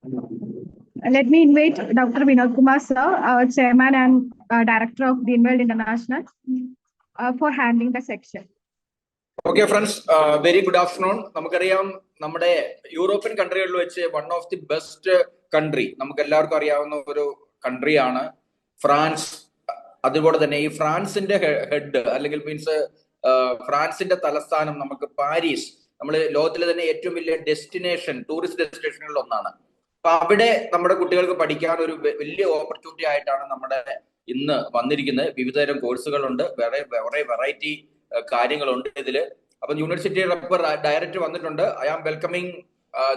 Let me invite Dr. Vinod Kumar sir, our chairman and director of Greenwald International, for handling the section. Okay, friends, very good afternoon. നമുക്കറിയാം നമ്മുടെ European കൺട്രികളിൽ വെച്ച് one of the best country നമുക്ക് എല്ലാവർക്കും അറിയാവുന്ന ഒരു കൺട്രിയാണ് France. അതുപോലെ തന്നെ ഈ ഫ്രാൻസിന്റെ ഹെഡ് അല്ലെങ്കിൽ മീൻസ് ഫ്രാൻസിന്റെ തലസ്ഥാനം നമുക്ക് പാരീസ്, നമ്മൾ ലോകത്തിലെ തന്നെ ഏറ്റവും വലിയ ഡെസ്റ്റിനേഷൻ, ടൂറിസ്റ്റ് ഡെസ്റ്റിനേഷനുകളിൽ ഒന്നാണ്. അപ്പൊ അവിടെ നമ്മുടെ കുട്ടികൾക്ക് പഠിക്കാൻ ഒരു വലിയ ഓപ്പർച്യൂണിറ്റി ആയിട്ടാണ് നമ്മുടെ ഇന്ന് വന്നിരിക്കുന്നത്. വിവിധതരം കോഴ്സുകളുണ്ട്, വേറെ വെറൈറ്റി കാര്യങ്ങളുണ്ട് ഇതില്. അപ്പൊ യൂണിവേഴ്സിറ്റി ഡയറക്ടർ വന്നിട്ടുണ്ട്. I am welcoming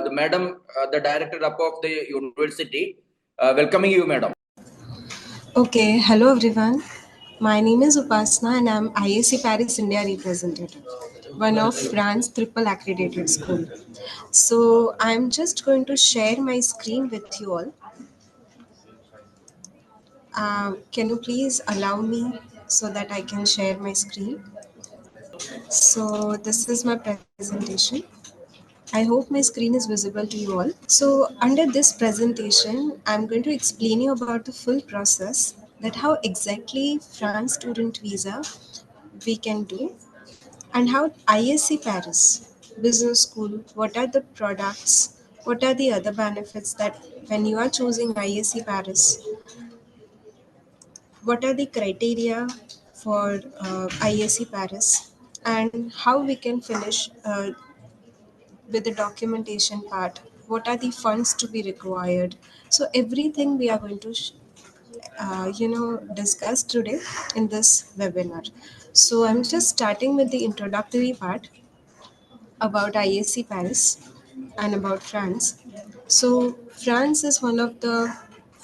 the madam, the director of the university. Welcoming you madam. Okay, hello everyone. My name is Upasna and I'm IAC Paris India representative, one of France triple accredited school. So I'm just going to share my screen with you all. Can you please allow me so that I can share my screen? So this is my presentation. I hope my screen is visible to you all. So under this presentation, I'm going to explain you about the full process, that how exactly France student visa we can do, and how ISC Paris business school, what are the products, what are the other benefits that when you are choosing ISC Paris, what are the criteria for ISC Paris, and how we can finish with the documentation part, what are the funds to be required. So everything we are going to discuss today in this webinar. So I'm just starting with the introductory part about IAC Paris and about France. So France is one of the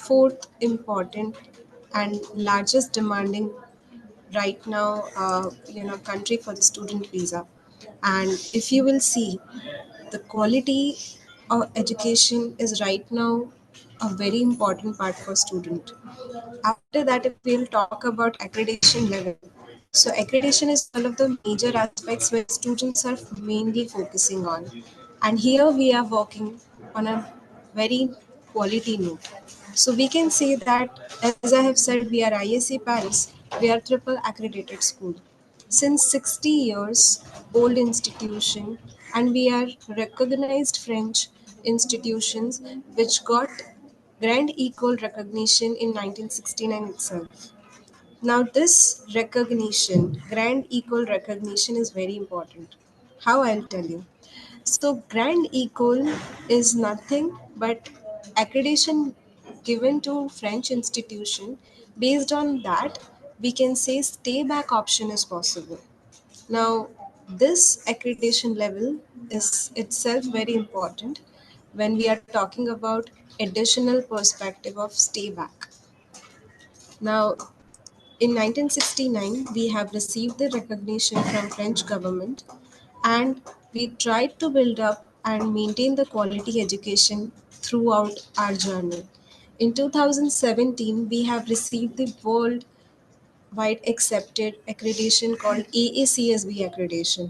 fourth important and largest demanding right now country for the student visa. And if you will see, the quality of education is right now a very important part for student. After that, if we'll talk about accreditation level. So accreditation is one of the major aspects where students are mainly focusing on. And here we are working on a very quality note. So we can say that, as I have said, we are ISC Paris, we are triple accredited school. Since 60 years old institution, and we are recognized French institutions which got Grand Equal recognition in 1969 itself. Now this recognition, Grand Equal recognition, is very important. How, I'll tell you. So Grand Equal is nothing but accreditation given to French institution. Based on that, we can say Stayback option is possible. Now, this accreditation level is itself very important when we are talking about additional perspective of Stayback. Now, in 1969, we have received the recognition from French government, and we tried to build up and maintain the quality education throughout our journey. In 2017, we have received the worldwide accepted accreditation called AACSB accreditation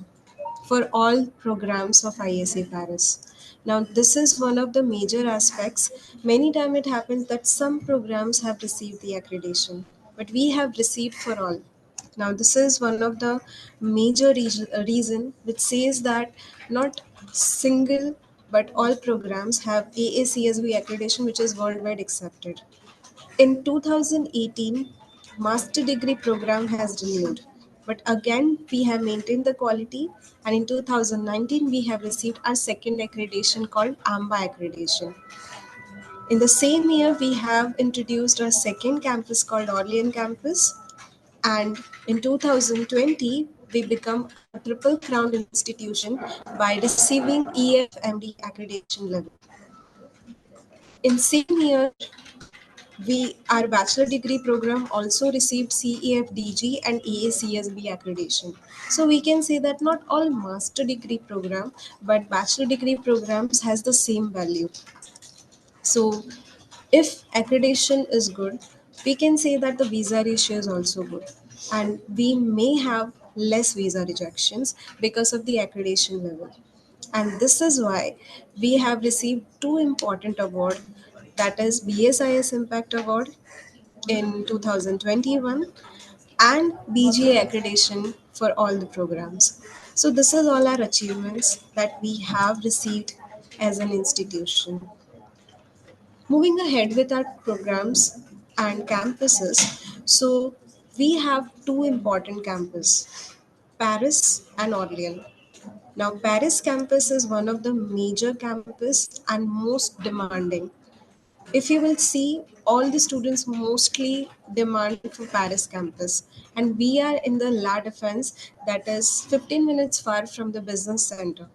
for all programs of ISA Paris. Now, this is one of the major aspects. Many times it happens that some programs have received the accreditation, but we have received for all. Now, this is one of the major reason which says that not single but all programs have AACSB accreditation, which is worldwide accepted. In 2018, master degree program has renewed, but again we have maintained the quality, and in 2019 we have received our second accreditation called AMBA accreditation. In the same year, we have introduced our second campus called Orleans campus, and in 2020 we become a triple crown institution by receiving EFMD accreditation level. In same year, our bachelor degree program also received CEFDG and AACSB accreditation. So we can say that not all master degree program, but bachelor degree programs has the same value. So if accreditation is good, we can say that the visa ratio is also good, and we may have less visa rejections because of the accreditation level. And this is why we have received two important awards, that is BSIS Impact Award in 2021 and BGA accreditation for all the programs. So this is all our achievements that we have received as an institution. Moving ahead with our programs and campuses, so we have two important campuses, Paris and Orleans. Now, Paris campus is one of the major campus and most demanding. If you will see, all the students mostly demand for Paris campus, and we are in the La Defense, that is 15 minutes far from the business center.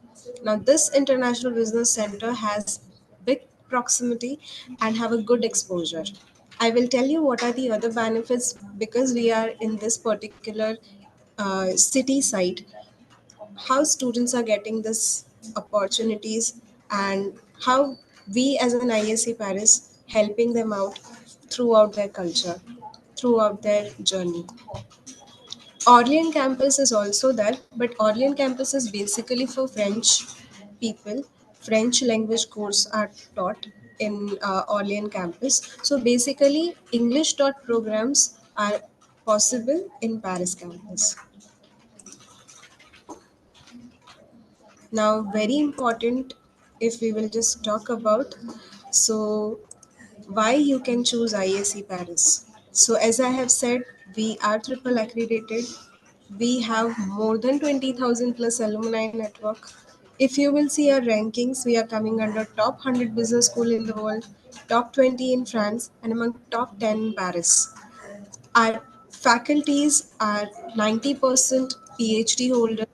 Now, this international business center has big proximity and have a good exposure. I will tell you what are the other benefits because we are in this particular city site, how students are getting this opportunities and how we as an ISC Paris helping them out throughout their culture, throughout their journey. Orleans campus is also there, but Orleans campus is basically for French people. French language course are taught in Orleans campus. So basically, English taught programs are possible in Paris campus. Now, very important if we will just talk about, so why you can choose IAC Paris. So as I have said, we are triple accredited. We have more than 20,000 plus alumni network. If you will see our rankings, we are coming under top 100 business school in the world, top 20 in France, and among top 10 in Paris. Our faculties are 90% PhD holders.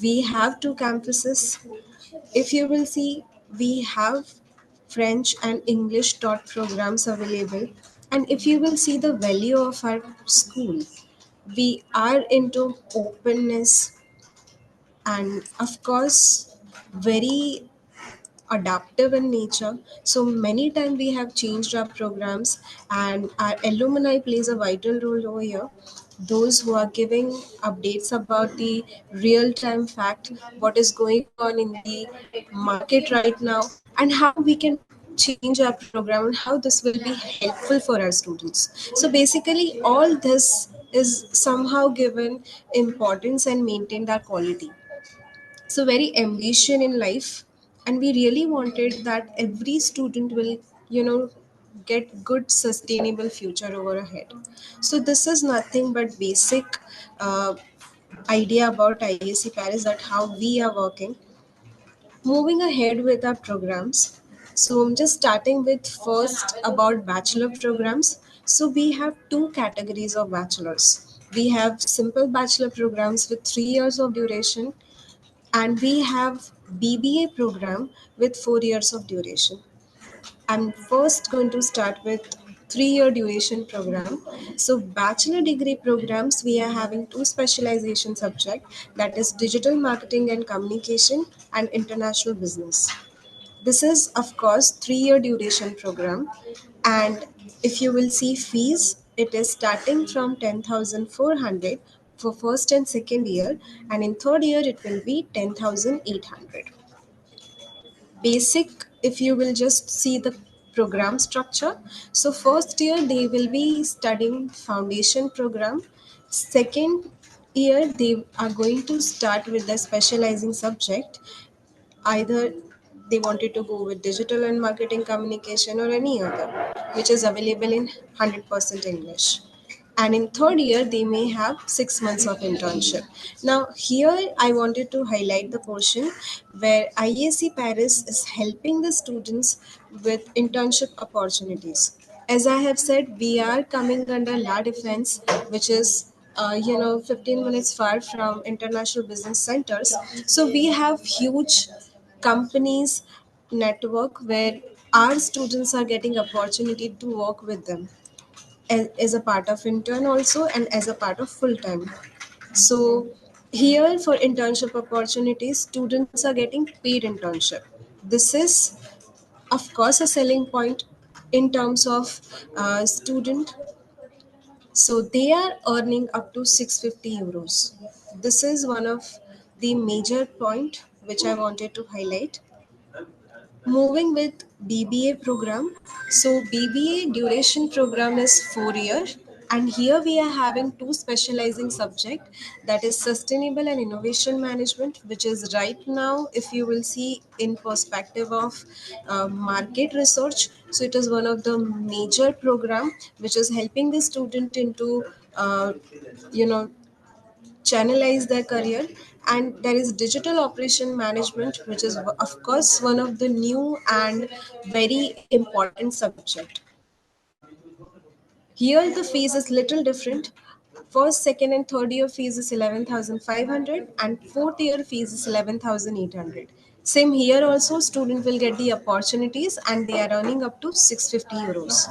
We have two campuses. If you will see, we have French and English taught programs available. And if you will see the value of our school, we are into openness and, of course, very adaptive in nature. So many times we have changed our programs, and our alumni plays a vital role over here. Those who are giving updates about the real time fact, what is going on in the market right now, and how we can change our program and how this will be helpful for our students. So basically, all this is somehow given importance and maintained our quality. So very ambition in life, and we really wanted that every student will, you know, get good sustainable future over ahead. So this is nothing but basic uh, idea about IAC Paris, that how we are working. Moving ahead with our programs, so I'm just starting with first about bachelor programs. So we have two categories of bachelors. We have simple bachelor programs with 3 years of duration, and we have BBA program with 4 years of duration. I'm first going to start with 3 year duration program. So bachelor degree programs, we are having two specialization subject, that is digital marketing and communication and international business. This is of course 3 year duration program, and if you will see fees, it is starting from 10,400 for first and second year, and in third year it will be 10,800. Basic, if you will just see the program structure, so first year they will be studying foundation program. Second year they are going to start with the specializing subject, either they wanted to go with digital and marketing communication or any other which is available in 100% English. And in third year they may have 6 months of internship. Now here I wanted to highlight the portion where IAC Paris is helping the students with internship opportunities. As I have said, we are coming under La Defense, which is 15 minutes far from international business centers. So we have huge companies network where our students are getting opportunity to work with them as a part of intern also and as a part of full time. So here for internship opportunities, students are getting paid internship. This is of course a selling point in terms of student. So they are earning up to 650 euros. This is one of the major point which I wanted to highlight. Moving with BBA program. So BBA duration program is 4 year, and here we are having two specializing subject, that is sustainable and innovation management, which is right now, if you will see in perspective of market research, so it is one of the major program which is helping the student into you know channelize their career. And there is digital operation management, which is of course one of the new and very important subject. Here the fees is little different. First, second and third year fees is 11,500 and fourth year fees is 11,800. Same here also, student will get the opportunities and they are earning up to 650 euros.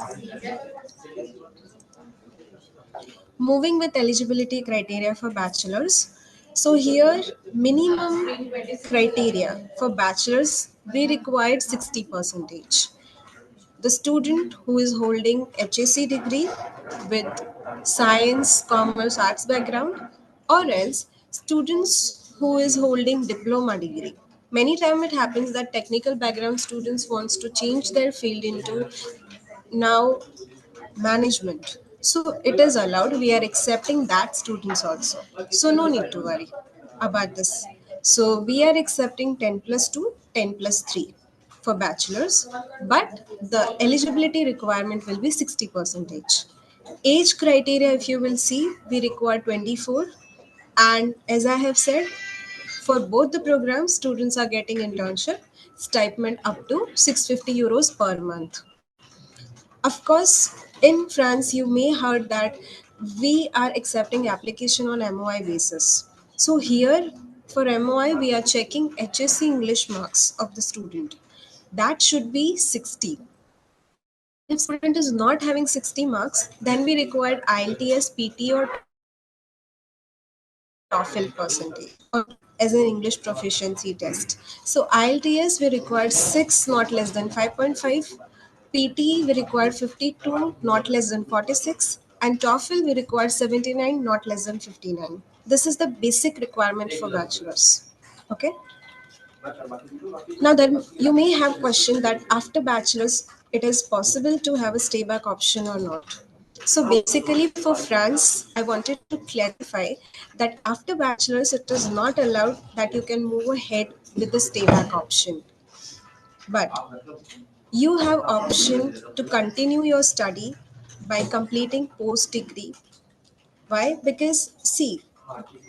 Moving with eligibility criteria for bachelors. So here minimum criteria for bachelors, we required 60 percentage. The student who is holding HSC degree with science, commerce, arts background, or else students who is holding diploma degree. Many time it happens that technical background students wants to change their field into now management, so it is allowed, we are accepting that students also, so no need to worry about this. So we are accepting 10 plus 2, 10 plus 3 for bachelors, but the eligibility requirement will be 60 percentage. Age criteria, if you will see, we require 24, and as I have said, for both the programs students are getting internship stipend up to 650 euros per month. Of course, in France, you may heard that we are accepting application on MOI basis. So here, for MOI, we are checking HSC English marks of the student. That should be 60. And if student is not having 60 marks, then we require IELTS, PT, or TOEFL percentage or as an English proficiency test. So IELTS we require 6, not less than 5.5. PT we require 52, not less than 46, and TOEFL we require 79, not less than 59. This is the basic requirement for bachelors. Okay. Now then you may have question that after bachelor's it is possible to have a stayback option or not. So basically for France, I wanted to clarify that after bachelor's it is not allowed that you can move ahead with the stayback option. But you have option to continue your study by completing post degree. Why? Because see,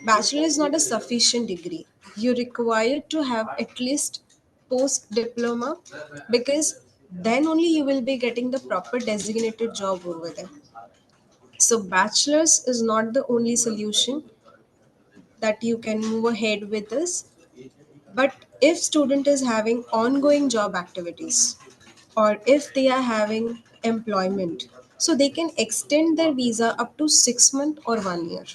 bachelor is not a sufficient degree. You require to have at least post diploma, because then only you will be getting the proper designated job over there. So bachelor's is not the only solution that you can move ahead with this. But if student is having ongoing job activities or if they are having employment, so they can extend their visa up to 6 months or 1 year.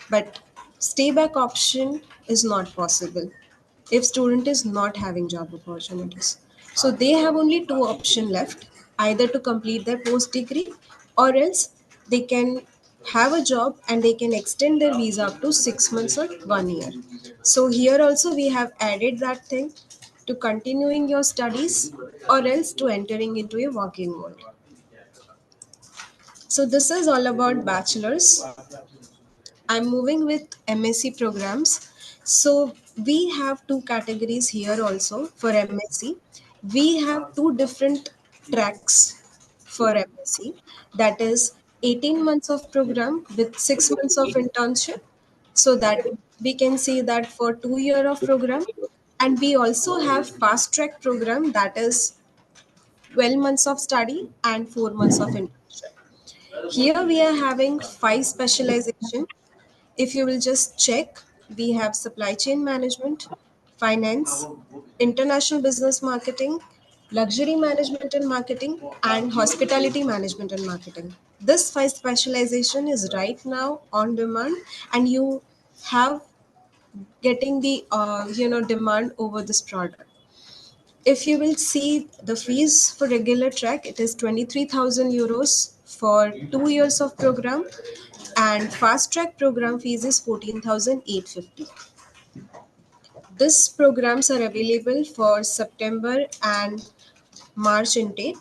But stayback option is not possible if student is not having job opportunities. So they have only two options left, either to complete their post degree or else they can have a job and they can extend their visa up to 6 months or 1 year. So here also we have added that thing to continuing your studies or else to entering into a working world. So this is all about bachelor's. I'm moving with MSc programs. So we have two categories here also for MSc. We have two different tracks for MSc. That is 18 months of program with 6 months of internship. So that we can see that for 2 year of program. And we also have fast track program, that is 12 months of study and 4 months of internship. Here we are having 5 specialization. If you will just check, we have supply chain management, finance, international business marketing, luxury management and marketing, and hospitality management and marketing. This 5 specialization is right now on demand, and you have getting the demand over this product. If you will see the fees for regular track, it is 23,000 euros for 2 years of program, and fast track program fees is 14,850. These programs are available for September and March intake.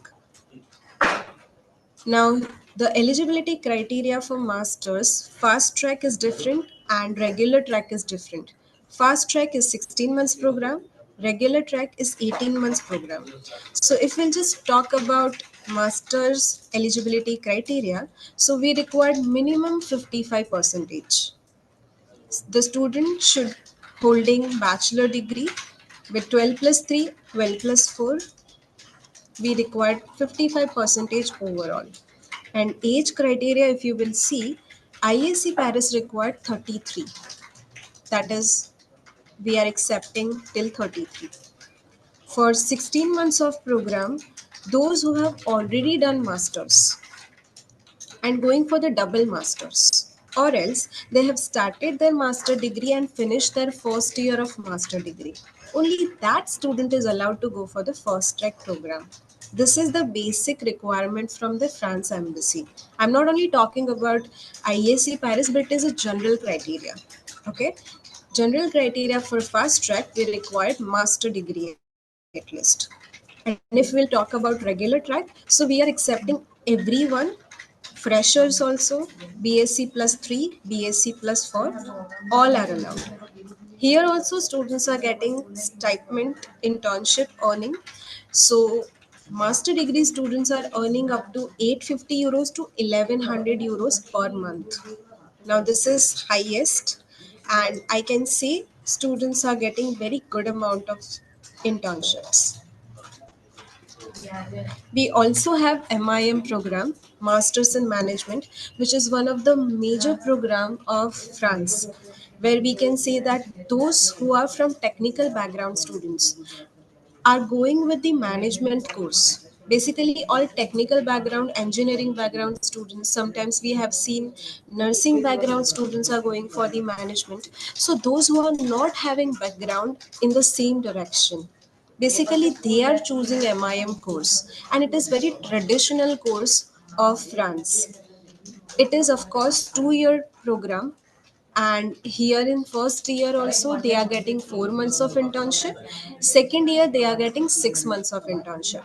Now, the eligibility criteria for masters, fast track is different and regular track is different. Fast track is 16 months program, regular track is 18 months program. So if we'll just talk about masters eligibility criteria, so we require minimum 55 percentage. The student should holding bachelor degree with 12 plus 3, 12 plus 4, we required 55 percentage overall. And age criteria, if you will see, IAC Paris required 33. That is, we are accepting till 33. For 16 months of program, those who have already done masters and going for the double masters, or else they have started their master degree and finished their first year of master degree, only that student is allowed to go for the first track program. This is the basic requirement from the France embassy. I'm not only talking about IAC Paris, but it is a general criteria. Okay, general criteria for fast track, we required master degree at least. And if we'll talk about regular track, so we are accepting everyone, freshers also, BSc plus 3, BSc plus 4, all are allowed. Here also students are getting stipend internship earning. So master degree students are earning up to 850 euros to 1100 euros per month. Now this is highest, and I can say students are getting very good amount of internships. We also have MIM program, Masters in Management, which is one of the major program of France, where we can say that those who are from technical background students are going with the management course. Basically, all technical background, engineering background students, sometimes we have seen nursing background students are going for the management. So, those who are not having background in the same direction, basically they are choosing MIM course, and it is very traditional course of France. It is of course 2 year program, and here in first year also they are getting 4 months of internship. Second year they are getting 6 months of internship.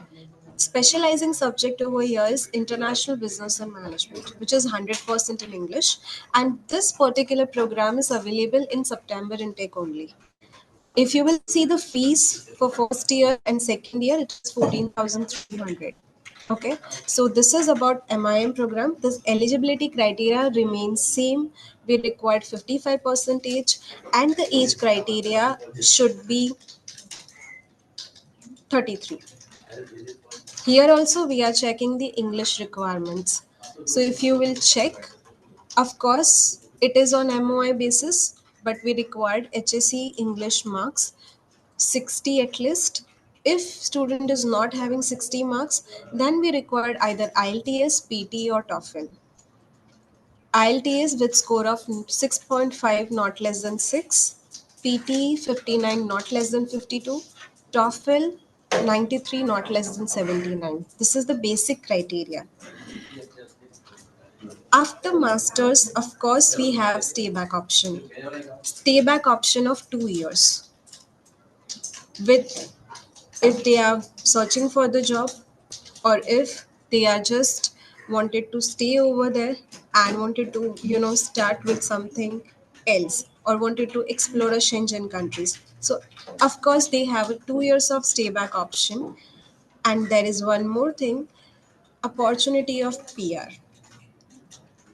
Specializing subject over here is international business and management, which is 100% in English, and this particular program is available in September intake only. If you will see the fees for first year and second year, it is 14,300. Okay, so this is about MIM program. This eligibility criteria remains same. We required 55 percentage, and the age criteria should be 33. Here also we are checking the English requirements. So if you will check, of course it is on MOI basis, but we required HSC English marks 60 at least. If student is not having 60 marks, then we required either IELTS, PT or TOEFL. IELTS with score of 6.5 not less than 6, PT 59 not less than 52, TOEFL 93 not less than 79. This is the basic criteria. After masters, of course, we have stayback option. Stayback option of 2 years. With if they are searching for the job, or if they are just wanted to stay over there and wanted to start with something else, or wanted to explore a Schengen countries, so of course they have a 2 years of stayback option. And there is one more thing, opportunity of PR.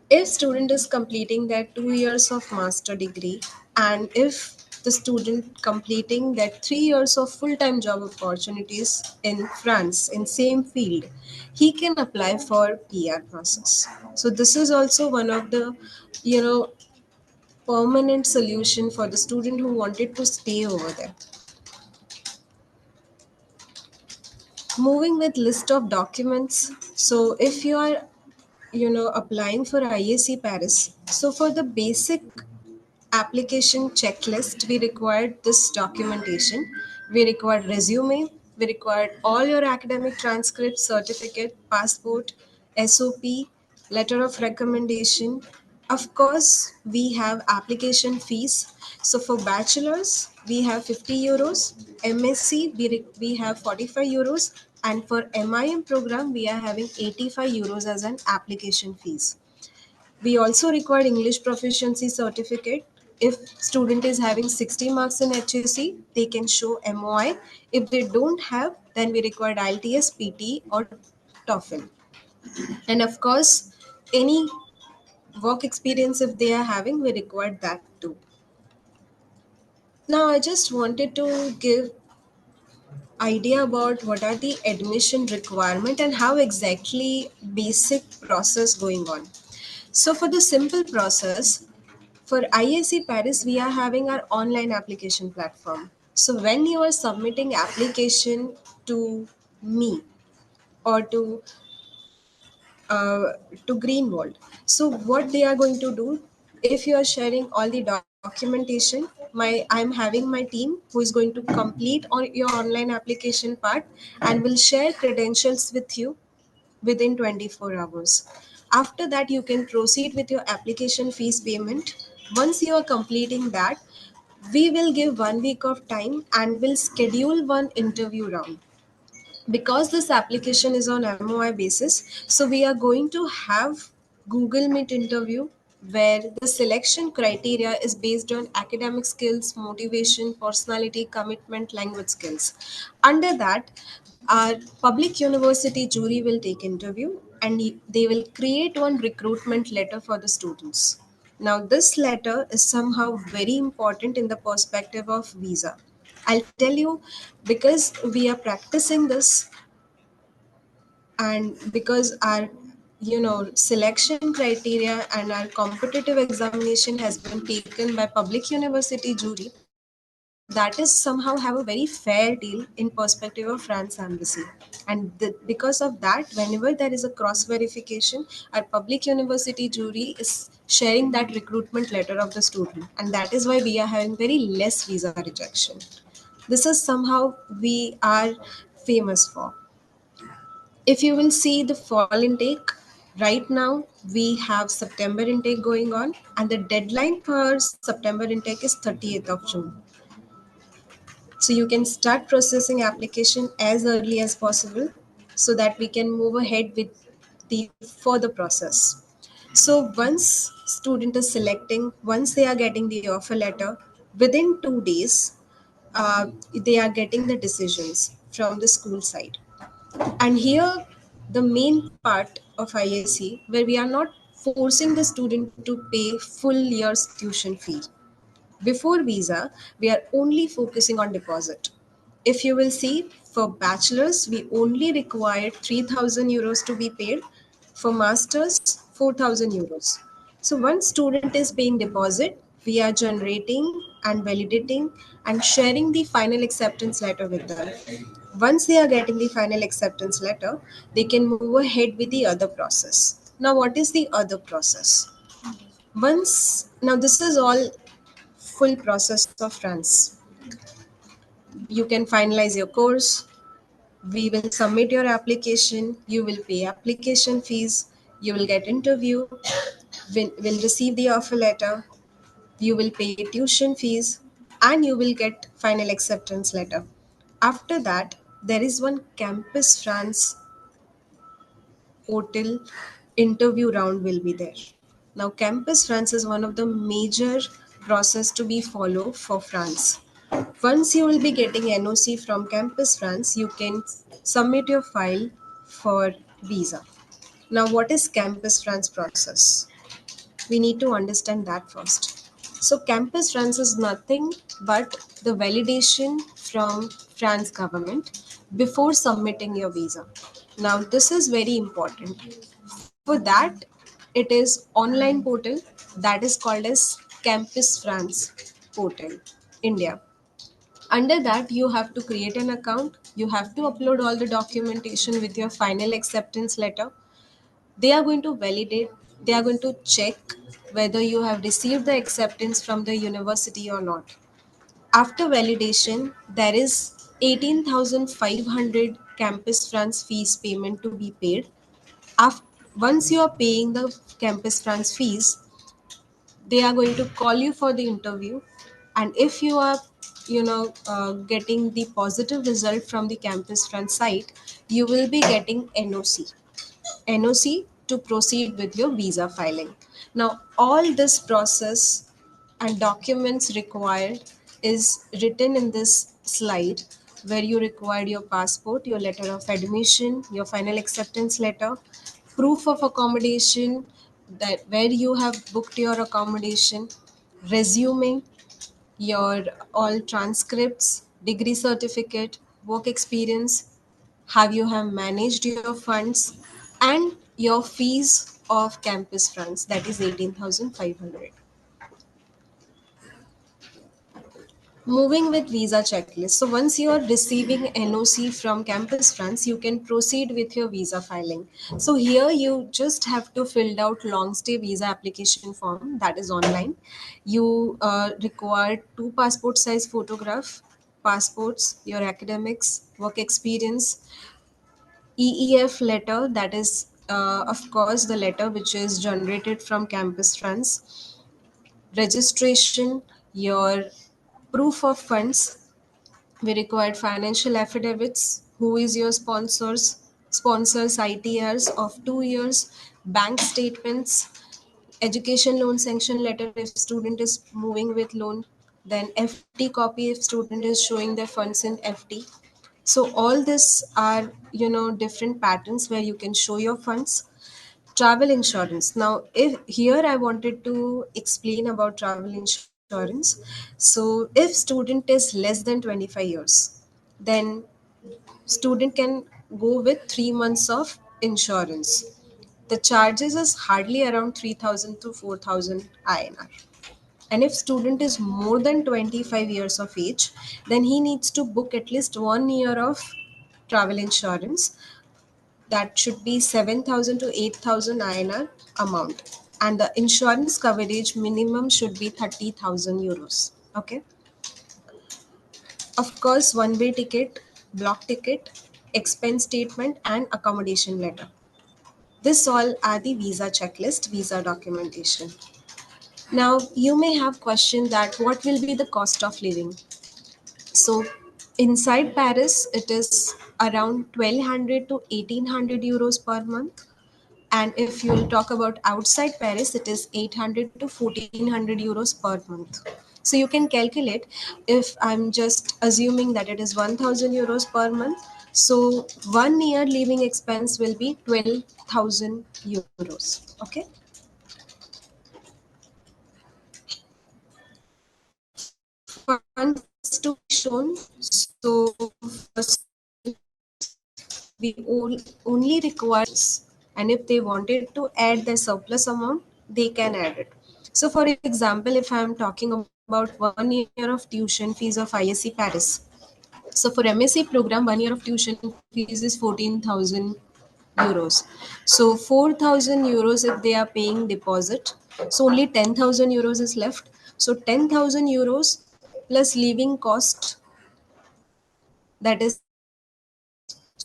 If student is completing their 2 years of master degree, and if the student completing that 3 years of full-time job opportunities in France in same field, he can apply for PR process. So this is also one of the you know permanent solution for the student who wanted to stay over there. Moving with list of documents. So if you are applying for IAC Paris, so for the basic application checklist, we required this documentation. We required resume, we required all your academic transcripts, certificate, passport, SOP, letter of recommendation, Of course, we have application fees. So for bachelors, we have 50 euros. MSc, we have 45 euros. And for MIM program, we are having 85 euros as an application fees. We also require English proficiency certificate. If student is having 60 marks in HSC, they can show MOI. If they don't have, then we require IELTS, PT or TOEFL. And of course, any work experience if they are having, we require that too. Now I just wanted to give idea about what are the admission requirement and how exactly basic process going on. So for the simple process, for IAC Paris, we are having our online application platform. So when you are submitting application to me or uh, to Greenwald, so what they are going to do, if you are sharing all the documentation, I'm having my team who is going to complete on your online application part and will share credentials with you within 24 hours. After that, you can proceed with your application fees payment. Once you are completing that, we will give 1 week of time and will schedule one interview round. Because this application is on MOI basis, so we are going to have Google Meet interview where the selection criteria is based on academic skills, motivation, personality, commitment, language skills. Under that, our public university jury will take interview and they will create one recruitment letter for the students. Now, this letter is somehow very important in the perspective of visa. I'll tell you, because we are practicing this and because our selection criteria and our competitive examination has been taken by public university jury, that is somehow have a very fair deal in perspective of France embassy. And because of that, whenever there is a cross verification, our public university jury is sharing that recruitment letter of the student, and that is why we are having very less visa rejection. This is somehow we are famous for. If you will see the fall intake, right now we have September intake going on, and the deadline for September intake is 30th of June. So you can start processing application as early as possible so that we can move ahead with the further process. So once student is selecting, once they are getting the offer letter, within 2 days, they are getting the decisions from the school side. And here, the main part of IAC, where we are not forcing the student to pay full year's tuition fee. Before visa, we are only focusing on deposit. If you will see, for bachelors, we only required 3,000 euros to be paid. For masters, 4,000 euros. So once student is paying deposit, we are generating and validating and sharing the final acceptance letter with them. Once they are getting the final acceptance letter, they can move ahead with the other process. Now, what is the other process? Now this is all full process of France. You can finalize your course. We will submit your application. You will pay application fees. You will get interview. Will receive the offer letter. You will pay tuition fees, and you will get final acceptance letter. After that, there is one Campus France hotel interview round will be there. Now, Campus France is one of the major process to be followed for France. Once you will be getting NOC from Campus France, you can submit your file for visa. Now, what is Campus France process? We need to understand that first. So, Campus France is nothing but the validation from France government before submitting your visa. Now, this is very important. For that, it is online portal that is called as Campus France portal, India. Under that, you have to create an account. You have to upload all the documentation with your final acceptance letter. They are going to validate, they are going to check whether you have received the acceptance from the university or not. After validation, there is 18,500 Campus France fees payment to be paid. After, once you are paying the Campus France fees, They are going to call you for the interview, and if you are getting the positive result from the campus front site, you will be getting NOC to proceed with your visa filing. Now, all this process and documents required is written in this slide, where you require your passport, your letter of admission, your final acceptance letter, proof of accommodation, that where you have booked your accommodation, resume, your all transcripts, degree certificate, work experience, how you have managed your funds, and your fees of campus funds, that is 18,500. Moving with visa checklist. So once you are receiving NOC from Campus France, you can proceed with your visa filing. So here you just have to fill out long stay visa application form, that is online. You require 2 passport size photograph, passports, your academics, work experience, EEF letter, that is of course the letter which is generated from Campus France, registration, your proof of funds. We required financial affidavits, who is your sponsors ITRs of 2 years, bank statements, education loan sanction letter if student is moving with loan, then FD copy if student is showing their funds in FD. So all this are different patterns where you can show your funds. Travel insurance. Now, if here I wanted to explain about travel insurance. So, if student is less than 25 years, then student can go with 3 months of insurance. The charges is hardly around 3,000 to 4,000 INR. And if student is more than 25 years of age, then he needs to book at least 1 year of travel insurance, that should be 7,000 to 8,000 INR amount. And the insurance coverage minimum should be 30,000 euros. Okay. Of course, one way ticket, block ticket, expense statement, and accommodation letter. This all are the visa checklist, visa documentation. Now, you may have questioned that what will be the cost of living. So, inside Paris, it is around 1,200 to 1,800 euros per month. And if you'll talk about outside Paris, it is 800 to 1,400 euros per month. So you can calculate, if I'm just assuming that it is 1,000 euros per month. So 1 year living expense will be 12,000 euros. Okay. Funds to be shown. So first, we only require, and if they wanted to add the surplus amount, they can add it. So for example, if I'm talking about 1 year of tuition fees of ISC Paris, so for MSc program, 1 year of tuition fees is 14,000 euros. So 4,000 euros if they are paying deposit, so only 10,000 euros is left. So 10,000 euros plus living cost, that is,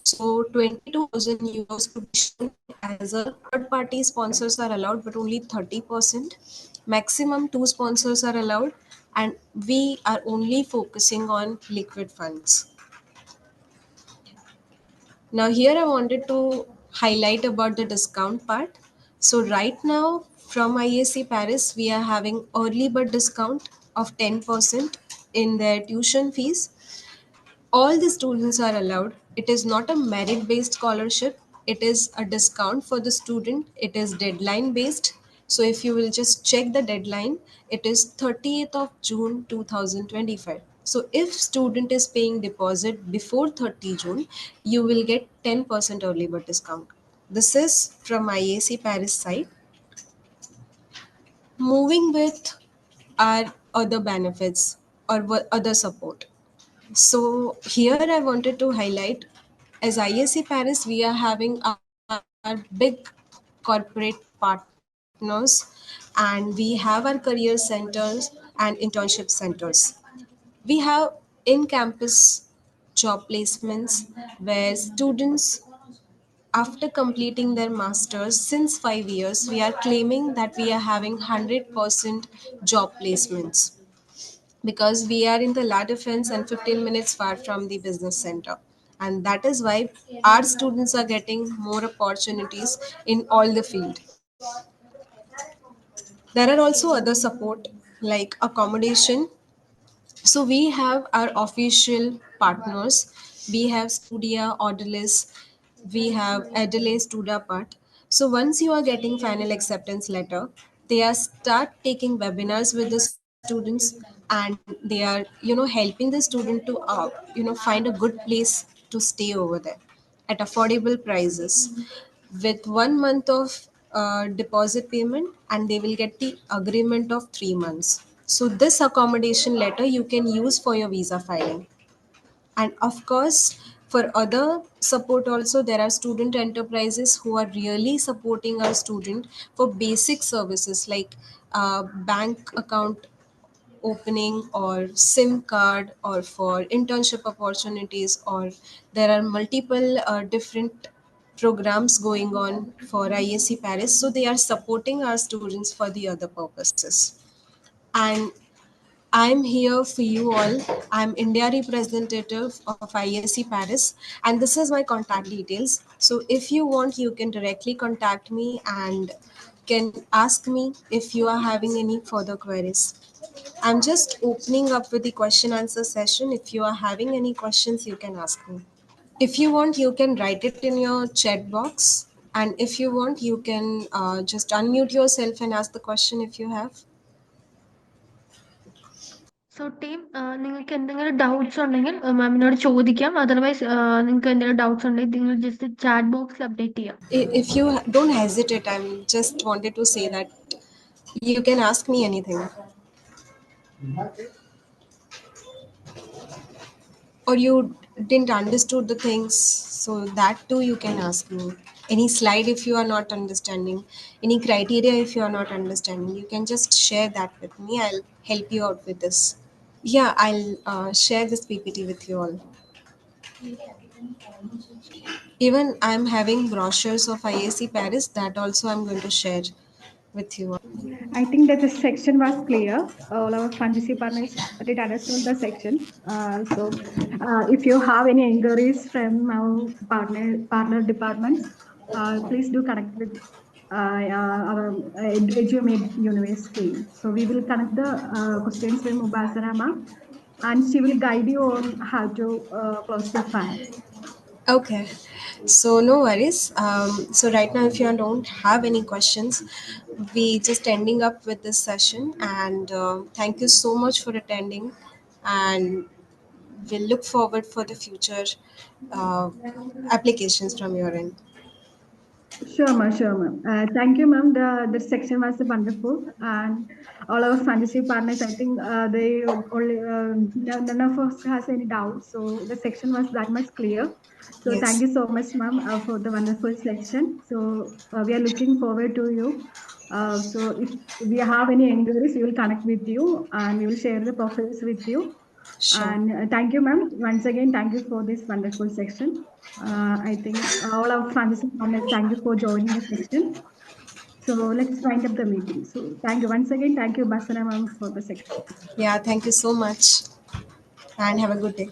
so 22,000 euros to be shown as a third party. Sponsors are allowed, but only 30%. Maximum 2 sponsors are allowed, and we are only focusing on liquid funds. Now, here I wanted to highlight about the discount part. So, right now from IAC Paris, we are having early bird discount of 10% in their tuition fees. All the students are allowed. It is not a merit based scholarship, it is a discount for the student. It is deadline based. So if you will just check the deadline, it is 30th of June 2025. So if student is paying deposit before 30 June, you will get 10% early bird discount. This is from IAC Paris side. Moving with our other benefits or other support. So here I wanted to highlight, as ISC Paris, we are having our big corporate partners, and we have our career centers and internship centers. We have in-campus job placements where students after completing their masters since 5 years, we are claiming that we are having 100% job placements because we are in the La Defense and 15 minutes far from the business center. And that is why our students are getting more opportunities in all the field. There are also other support like accommodation. So we have our official partners. We have Studia, Audilis, we have Adelaide Studapart. So once you are getting final acceptance letter, they are start taking webinars with the students, and they are helping the student to find a good place to stay over there at affordable prices with 1 month of deposit payment, and they will get the agreement of 3 months. So this accommodation letter you can use for your visa filing. And of course, for other support also, there are student enterprises who are really supporting our student for basic services like bank account opening or SIM card, or for internship opportunities, or there are multiple different programs going on for IAC Paris. So they are supporting our students for the other purposes. And I'm here for you all. I'm India representative of IAC Paris, and this is my contact details. So if you want, you can directly contact me and can ask me if you are having any further queries. I'm just opening up with the question answer session. If you are having any questions, you can ask me. If you want, you can write it in your chat box. And if you want, you can just unmute yourself and ask the question if you have. So team നിങ്ങൾക്ക് എന്തെങ്കിലും doubts ഉണ്ടെങ്കിൽ മാമിനോട് ചോദിക്കാം. Otherwise നിങ്ങൾക്ക് എന്തെങ്കിലും doubts ഉണ്ടെങ്കിൽ നിങ്ങൾ just chat ബോക്സിൽ update ചെയ്യാം. If you don't hesitate, I just wanted to say that you can ask me anything. Or you didn't understood the things, so that too you can ask me. Any slide if you are not understanding, any criteria if you are not understanding, you can just share that with me. I'll help you out with this. Yeah, I'll share this PPT with you all. Even I'm having brochures of IAC Paris, that also I'm going to share with you. I think that the section was clear. All our fantasy partners did understand the section. If you have any inquiries from our partner departments, please do connect with our EduMed University. So we will connect the questions with Mubasara ma'am, and she will guide you on how to close the file. Okay, so no worries. So right now, if you don't have any questions, we just ending up with this session. And thank you so much for attending. And we'll look forward for the future applications from your end. Sure, ma'am. Sure, ma'am. Thank you, ma'am. The section was wonderful, and all our fantasy partners, I think they only none of us has any doubts. So the section was that much clear. So thank Yes. you so much, ma'am, for the wonderful section. So we are looking forward to you. So if we have any inquiries, we will connect with you, and we will share the profiles with you. Sure. And thank you, ma'am. Once again, thank you for this wonderful section. I think all our fantasy partners, thank you for joining the section. So let's wind up the meeting. So thank you once again. Thank you, Basana ma'am, for the section. Yeah, thank you so much. And have a good day.